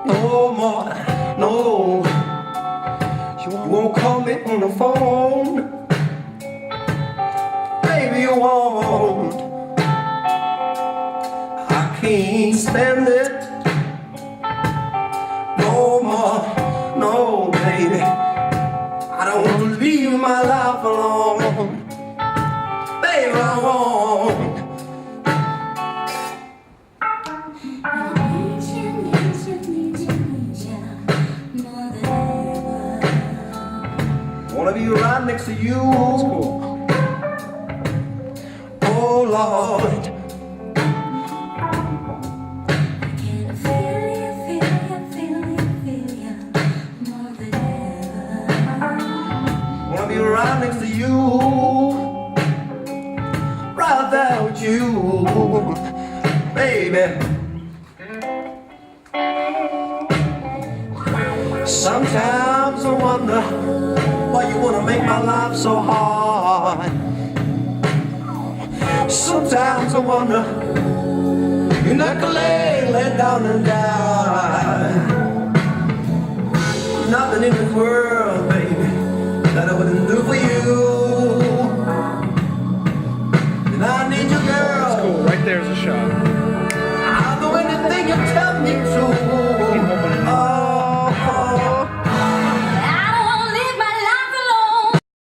no more, no. You won't call me on the phone, baby, you won't. I can't stand it no more, no, baby. I don't want to leave my life alone, baby, I won't. Wanna be right next to you. That's cool. Oh Lord, wanna be right next to you, right there with you, baby. Sometimes I wonder why you wanna make my life so hard. Sometimes I wonder you're not gonna lay down and die. Nothing in this world, baby, that I wouldn't do for you. And I need you, girl. That's cool. Right there's a shot. I'll do anything you tell me to.